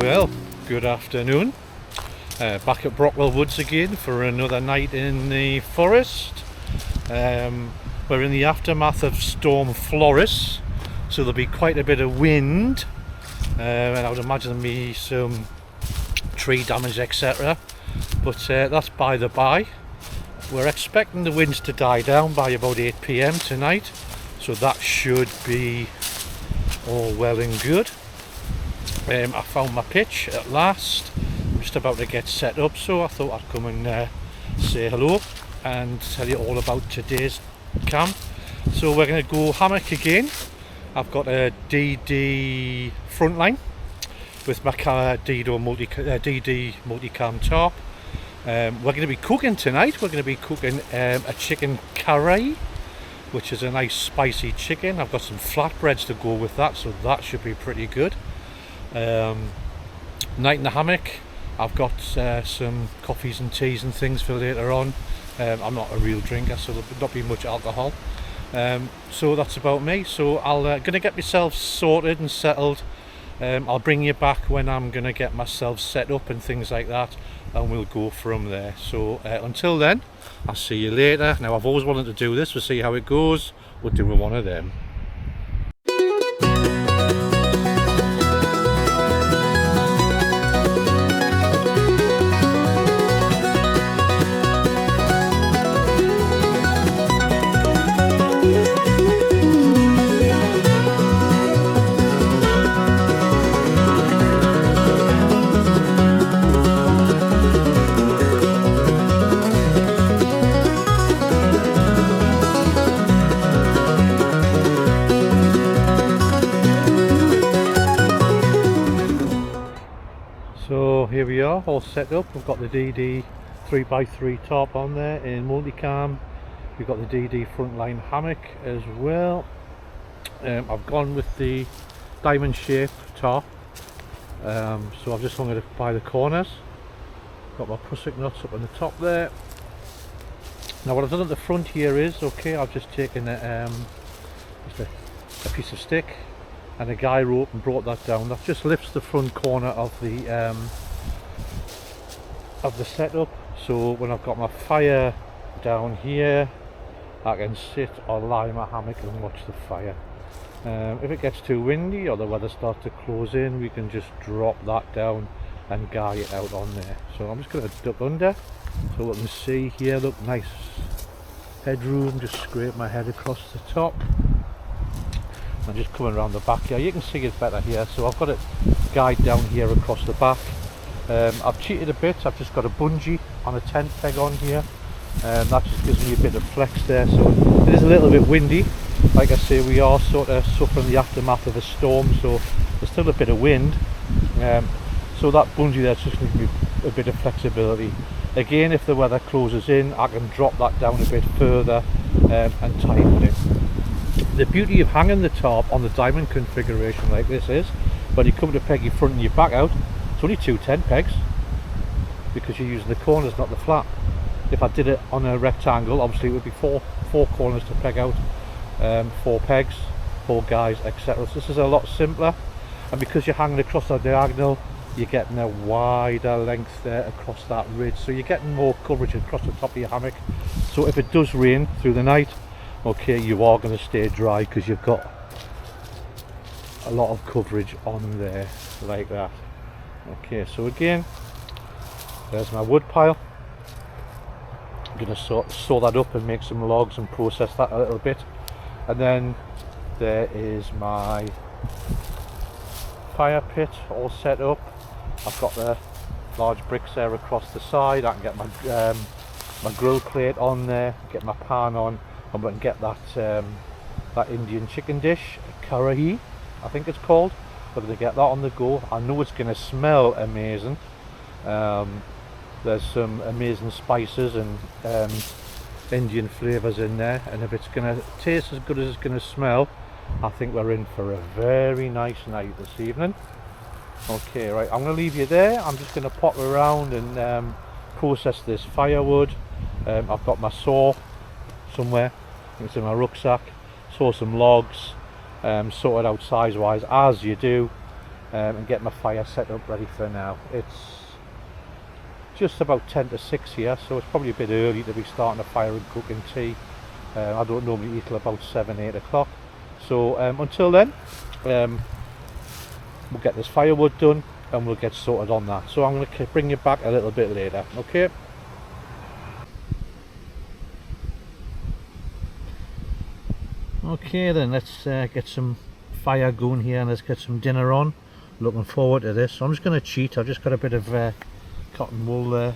Well, good afternoon. Back at Brockwell Woods again for another night in the forest. We're in the aftermath of Storm Floris, so there'll be quite a bit of wind, and I would imagine there'll be some tree damage, etc. But that's by the by. We're expecting the winds to die down by about 8 PM tonight, so that should be all well and good. I found my pitch at last. I'm just about to get set up, so I thought I'd come and say hello and tell you all about today's camp. So we're going to go hammock again. I've got a DD frontline with my DD multicam tarp. We're going to be cooking tonight. We're going to be cooking a chicken Karahi, which is a nice spicy chicken. I've got some flatbreads to go with that, so that should be pretty good. Night in the hammock. I've got some coffees and teas and things for later on. I'm not a real drinker, so there'll not be much alcohol. So that's about me. So I'm going to get myself sorted and settled. I'll bring you back when I'm going to get myself set up and things like that, and we'll go from there. So until then, I'll see you later. Now, I've always wanted to do this. We'll see how it goes. We'll do one of them. So here we are, all set up. We've got the DD 3x3 tarp on there in multicam. We've got the DD frontline hammock as well. I've gone with the diamond shape tarp, so I've just hung it by the corners. Got my prusik nuts up on the top there. Now what I've done at the front here is, okay, I've just taken just a piece of stick and a guy rope and brought that down. That just lifts the front corner of the setup, so when I've got my fire down here, I can sit or lie in my hammock and watch the fire. If it gets too windy or the weather starts to close in, we can just drop that down and guy it out on there. So I'm just going to duck under so we can see here. Look, nice headroom. Just scrape my head across the top. I'm just coming around the back here. You can see it better here. So I've got it guide down here across the back. I've cheated a bit. I've just got a bungee on a tent peg on here. That just gives me a bit of flex there. So it is a little bit windy. Like I say, we are sort of suffering the aftermath of a storm, so there's still a bit of wind. So that bungee there just gives me a bit of flexibility. Again, if the weather closes in, I can drop that down a bit further and tighten it. The beauty of hanging the tarp on the diamond configuration like this is, when you come to peg your front and your back out, it's only 2 tent pegs, because you're using the corners, not the flat. If I did it on a rectangle, obviously it would be four corners to peg out, 4 pegs, 4 guys, etc. So this is a lot simpler, and because you're hanging across the diagonal, you're getting a wider length there across that ridge, so you're getting more coverage across the top of your hammock. So if it does rain through the night, okay, you are going to stay dry because you've got a lot of coverage on there like that. Okay, so again, there's my wood pile. I'm going to saw that up and make some logs and process that a little bit. And then there is my fire pit all set up. I've got the large bricks there across the side. I can get my grill plate on there, get my pan on, and we can get that that Indian chicken dish, Karahi, I think it's called. We're going to get that on the go. I know it's going to smell amazing. There's some amazing spices and Indian flavours in there, and if it's going to taste as good as it's going to smell, I think we're in for a very nice night this evening. Okay, right, I'm going to leave you there. I'm just going to pop around and process this firewood. I've got my saw somewhere, it's in my rucksack. Saw some logs, sorted out size wise as you do. and get my fire set up ready for now. It's just about 10 to 6 here, so it's probably a bit early to be starting a fire and cooking tea. I don't normally eat till about 7-8 o'clock, so until then we'll get this firewood done and we'll get sorted on that. So I'm going to bring you back a little bit later, okay? Okay then, let's get some fire going here and let's get some dinner on. Looking forward to this. So I'm just going to cheat. I've just got a bit of cotton wool there.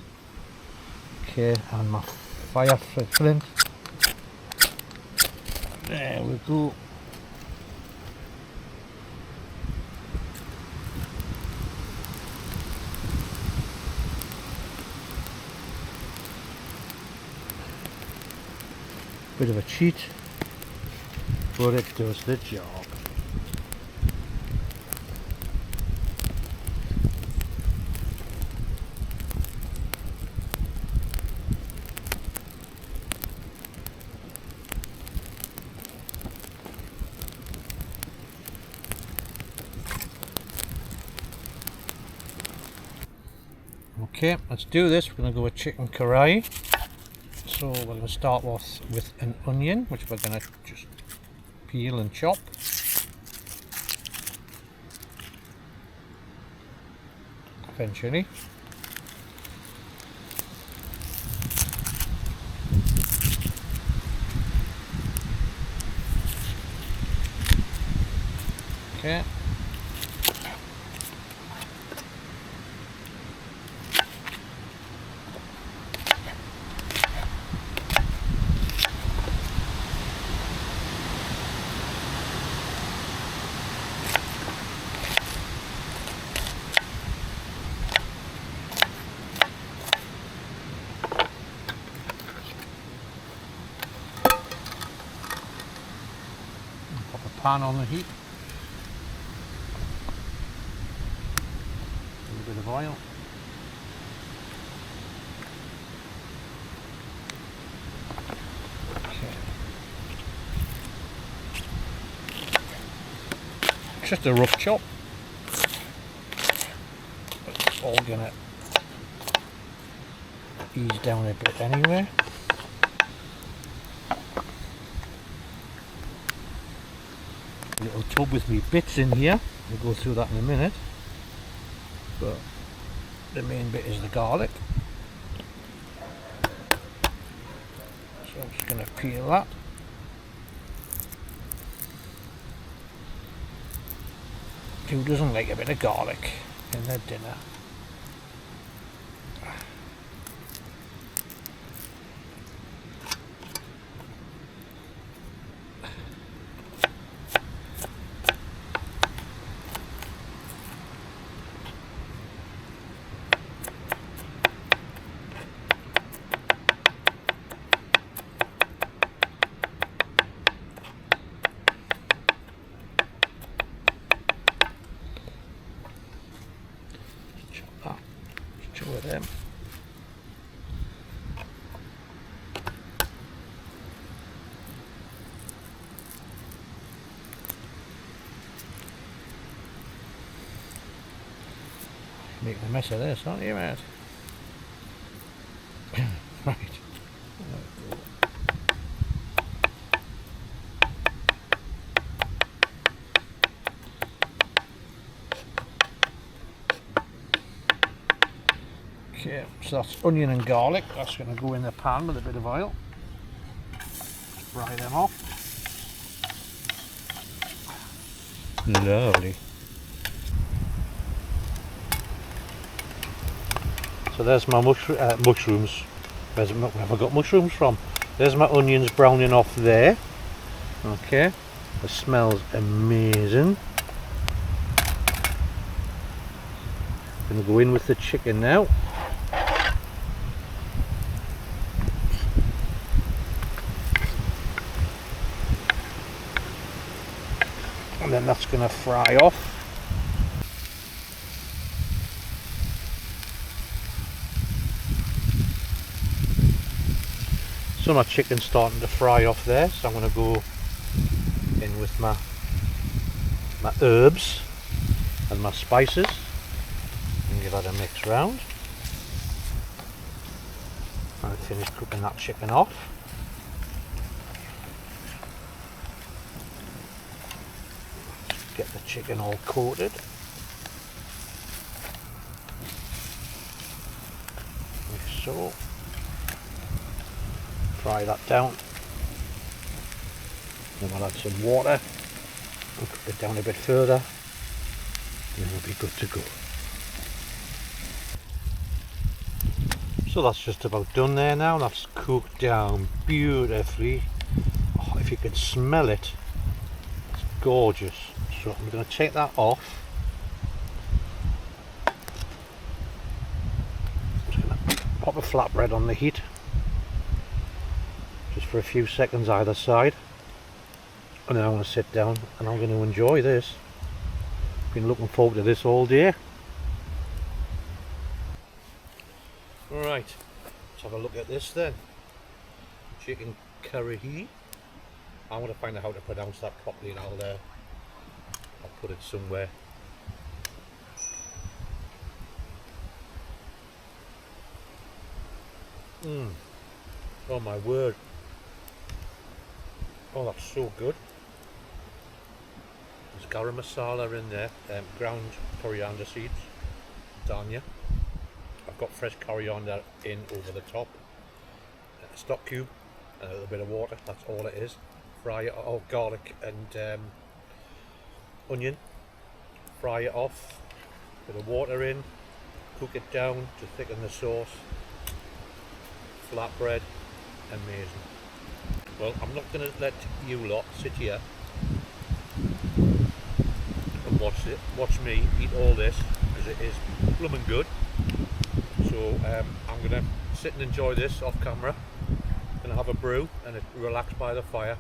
Okay, and my fire flint. There we go. Bit of a cheat, but it does the job. Okay, let's do this. We're going to go with chicken karahi. So we're going to start off with an onion, which we're going to just peel and chop. Eventually. Okay. Pan on the heat, a little bit of oil, okay. Just a rough chop, it's all gonna ease down a bit anyway. Little tub with me bits in here, we'll go through that in a minute, but the main bit is the garlic, so I'm just going to peel that. Who doesn't like a bit of garlic in their dinner? Two of them. Making a mess of this, aren't you, mate? Right. Okay, so that's onion and garlic. That's going to go in the pan with a bit of oil. Just fry them off. Lovely. So there's my mushrooms. Where have I got mushrooms from? There's my onions browning off there. Okay, the smells amazing. Going to go in with the chicken now. And then that's going to fry off. So my chicken's starting to fry off there, so I'm going to go in with my herbs. and my spices and give that a mix round. I'll finish cooking that chicken off. Get the chicken all coated. Like so. Fry that down. Then we'll add some water and cook it down a bit further, and we'll be good to go. So that's just about done there now. That's cooked down beautifully. Oh, if you can smell it, it's gorgeous. So I'm going to take that off. I'm just going to pop a flatbread on the heat, just for a few seconds either side. And then I'm going to sit down and I'm going to enjoy this. Been looking forward to this all day. Right, let's have a look at this then. Chicken Karahi. I want to find out how to pronounce that properly, and I'll put it somewhere. Oh my word. Oh, that's so good. There's Garam Masalla in there, Ground Coriander Seeds, Danya. I've got fresh coriander in over the top, a stock cube, and a little bit of water, that's all it is. Fry it, oh, garlic and onion, fry it off, bit of water in, cook it down to thicken the sauce. Flatbread, amazing. Well, I'm not going to let you lot sit here and watch me eat all this, because it is blooming good. So I'm going to sit and enjoy this off camera. Going to have a brew and relax by the fire.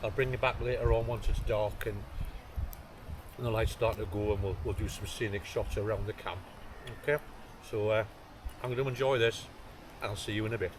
I'll bring you back later on once it's dark and the lights start to go, and we'll do some scenic shots around the camp. Okay, so I'm going to enjoy this, and I'll see you in a bit.